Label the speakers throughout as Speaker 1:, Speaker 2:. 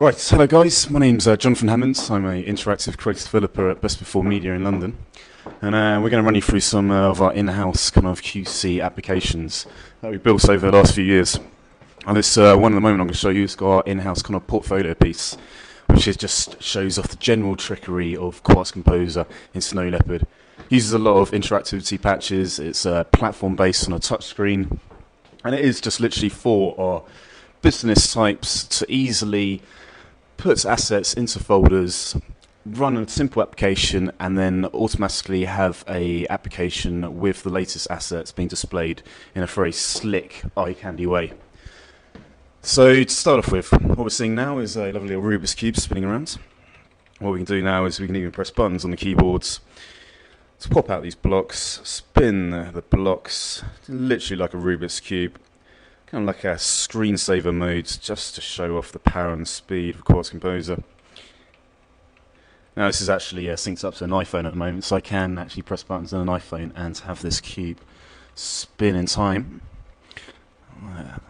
Speaker 1: Right, hello guys, my name's Jonathan Hammonds. I'm an interactive creative developer at Best Before Media in London, and we're going to run you through some of our in-house kind of QC applications that we've built over the last few years. And this one at the moment I'm going to show you has got our in-house kind of portfolio piece, which is just shows off the general trickery of Quartz Composer in Snow Leopard. Uses a lot of interactivity patches. It's platform based on a touch screen, and it is just literally for our business types to easily put assets into folders, run a simple application, and then automatically have a application with the latest assets being displayed in a very slick, eye-candy way. So to start off with, what we're seeing now is a lovely little Rubik's Cube spinning around. What we can do now is we can even press buttons on the keyboards to pop out these blocks, spin the blocks, literally like a Rubik's Cube. Kind of like a screensaver mode, just to show off the power and speed of Quartz Composer. Now this is actually synced up to an iPhone at the moment, so I can actually press buttons on an iPhone and have this cube spin in time,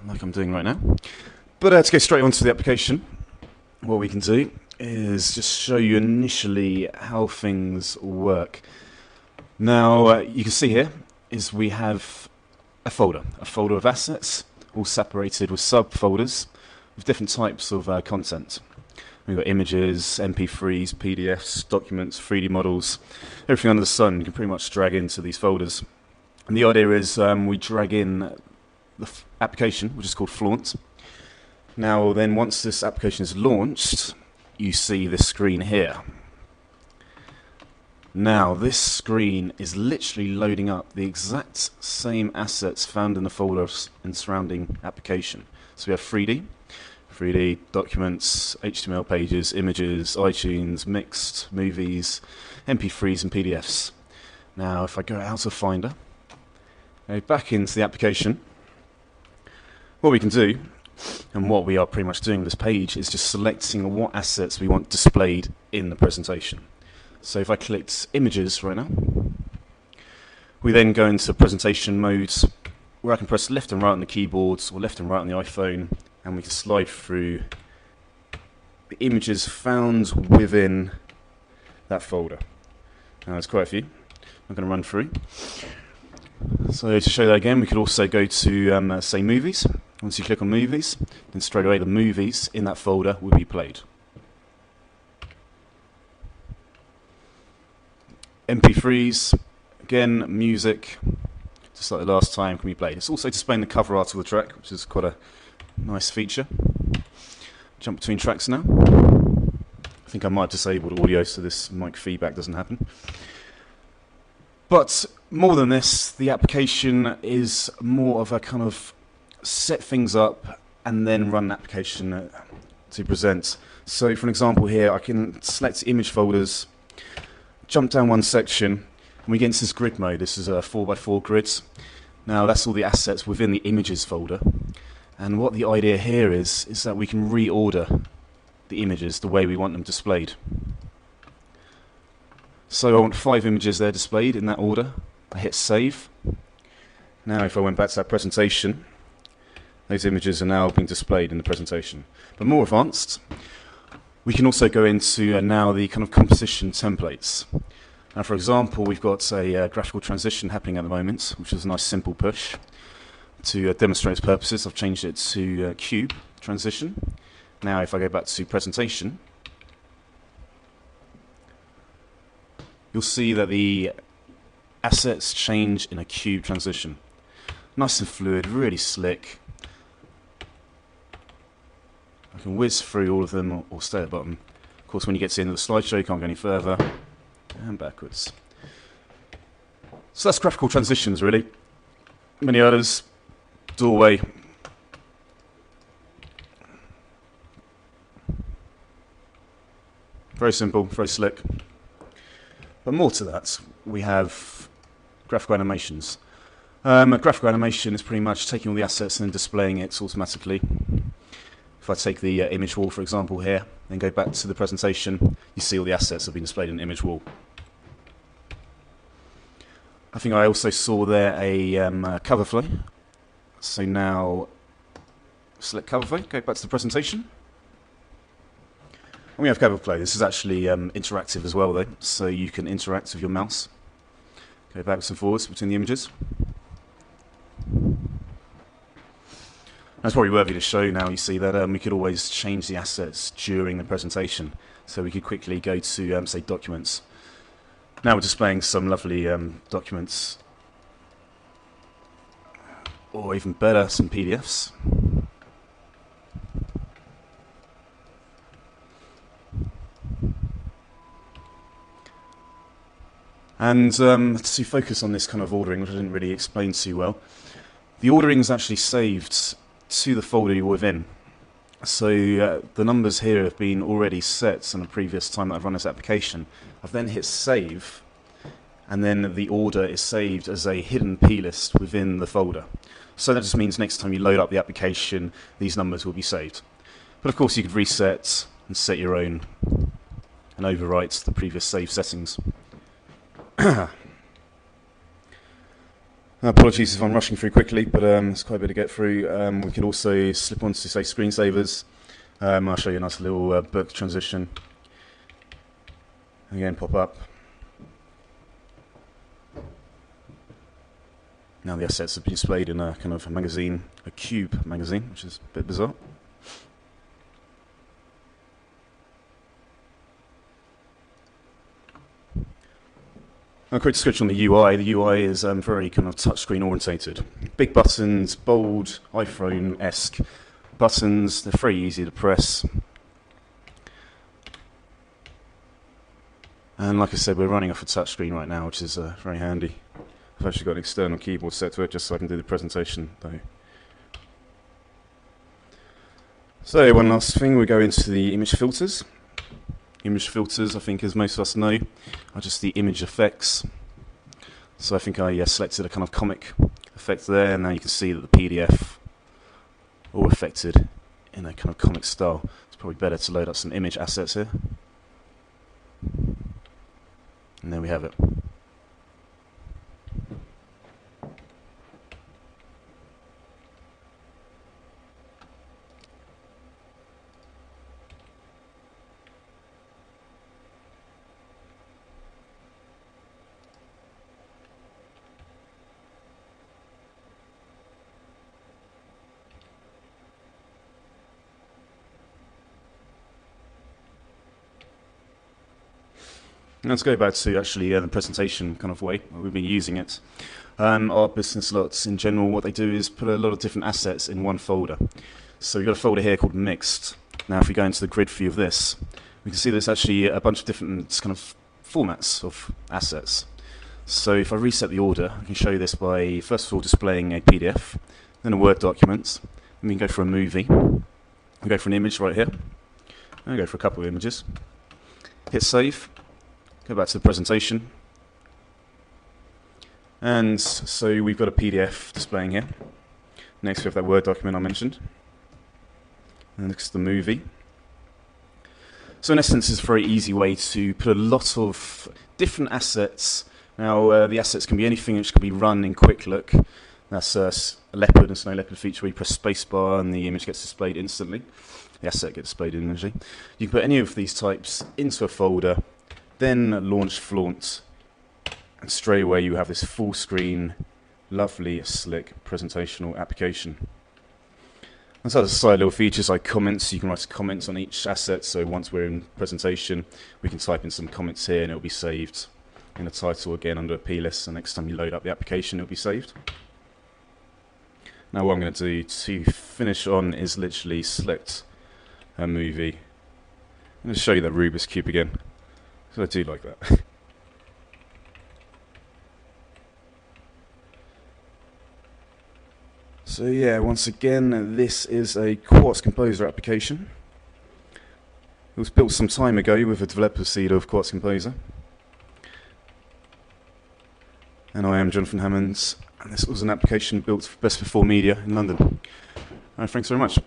Speaker 1: like I'm doing right now. But to go straight onto the application, what we can do is just show you initially how things work. Now you can see here is we have a folder of assets, all separated with subfolders with different types of content. We've got images, MP3s, PDFs, documents, 3D models, everything under the sun you can pretty much drag into these folders. And the idea is we drag in the application, which is called Flaunt. Now then, once this application is launched, you see this screen here. Now this screen is literally loading up the exact same assets found in the folder and surrounding application. So we have 3D documents, HTML pages, images, iTunes, mixed, movies, MP3s and PDFs. Now if I go out of Finder, go back into the application, what we can do, and what we are pretty much doing with this page, is just selecting what assets we want displayed in the presentation. So if I clicked images right now, we then go into presentation mode where I can press left and right on the keyboards or left and right on the iPhone, and we can slide through the images found within that folder. Now there's quite a few. I'm going to run through. So to show that again, we could also go to say movies. Once you click on movies, then straight away the movies in that folder will be played. MP3s, again, music, just like the last time, can be played. It's also displaying the cover art of the track, which is quite a nice feature. Jump between tracks now. I think I might have disabled audio so this mic feedback doesn't happen. But more than this, the application is more of a kind of set things up and then run an application to present. So for an example here, I can select image folders, jump down one section, and we get into this grid mode. This is a 4x4 grids. Now that's all the assets within the images folder, and what the idea here is that we can reorder the images the way we want them displayed. So I want 5 images there displayed in that order. I hit save. Now if I went back to that presentation, those images are now being displayed in the presentation. But more advanced, we can also go into now the kind of composition templates. Now, for example, we've got a graphical transition happening at the moment, which is a nice simple push. To demonstrate its purposes, I've changed it to cube transition. Now, if I go back to presentation, you'll see that the assets change in a cube transition. Nice and fluid, really slick. I can whiz through all of them or stay at the bottom. Of course, when you get to the end of the slideshow, you can't go any further. And backwards. So that's graphical transitions, really. Many others. Doorway. Very simple, very slick. But more to that, we have graphical animations. A graphical animation is pretty much taking all the assets and displaying it automatically. If I take the image wall, for example, here, and go back to the presentation, you see all the assets have been displayed in the image wall. I think I also saw there a cover flow. So now select cover flow, go back to the presentation. And we have Capital Play. This is actually interactive as well, though, so you can interact with your mouse. Go backwards and forwards between the images. That's probably worthy to show now. You see that we could always change the assets during the presentation. So we could quickly go to, say, documents. Now we're displaying some lovely documents, or even better, some PDFs. And to focus on this kind of ordering, which I didn't really explain too well, the ordering is actually saved to the folder you're within. So the numbers here have been already set on the previous time that I've run this application. I've then hit save, and then the order is saved as a hidden plist within the folder. So that just means next time you load up the application, these numbers will be saved. But of course you could reset and set your own and overwrite the previous save settings. Apologies if I'm rushing through quickly, but there's quite a bit to get through. We can also slip on to, say, screensavers. I'll show you a nice little book transition. Again, pop up. Now the assets have been displayed in a kind of a magazine, a cube magazine, which is a bit bizarre. A quick description on the UI. The UI is very kind of touchscreen orientated. Big buttons, bold, iPhone-esque buttons. They're very easy to press. And like I said, we're running off a touchscreen right now, which is very handy. I've actually got an external keyboard set to it just so I can do the presentation, though. So one last thing, we go into the image filters. Image filters, I think, as most of us know, are just the image effects. So I think I selected a kind of comic effect there, and now you can see that the PDF all affected in a kind of comic style. It's probably better to load up some image assets here. And there we have it. Let's go back to actually the presentation kind of way we've been using it. Our business lots in general, what they do is put a lot of different assets in one folder. So we've got a folder here called Mixed. Now if we go into the grid view of this, we can see there's actually a bunch of different kind of formats of assets. So if I reset the order, I can show you this by first of all displaying a PDF, then a Word document, and we can go for a movie. We go for an image right here, and go for a couple of images. Hit save. Go back to the presentation. And so we've got a PDF displaying here. Next we have that Word document I mentioned. And next the movie. So in essence it's a very easy way to put a lot of different assets. Now the assets can be anything which can be run in quick look. That's a leopard and snow leopard feature where you press spacebar and the image gets displayed instantly. The asset gets displayed instantly. You can put any of these types into a folder, then launch Flaunt, and straight away you have this full screen, lovely, slick, presentational application. And so there's side little features like comments. You can write comments on each asset, so once we're in presentation, we can type in some comments here and it'll be saved in the title again under a plist, and next time you load up the application it'll be saved. Now what I'm going to do to finish on is literally select a movie. I'm going to show you that Rubik's Cube again. So I do like that. So yeah, once again, this is a Quartz Composer application. It was built some time ago with a developer seed of Quartz Composer. And I am Jonathan Hammonds, and this was an application built for Best Before Media in London. Thanks very much.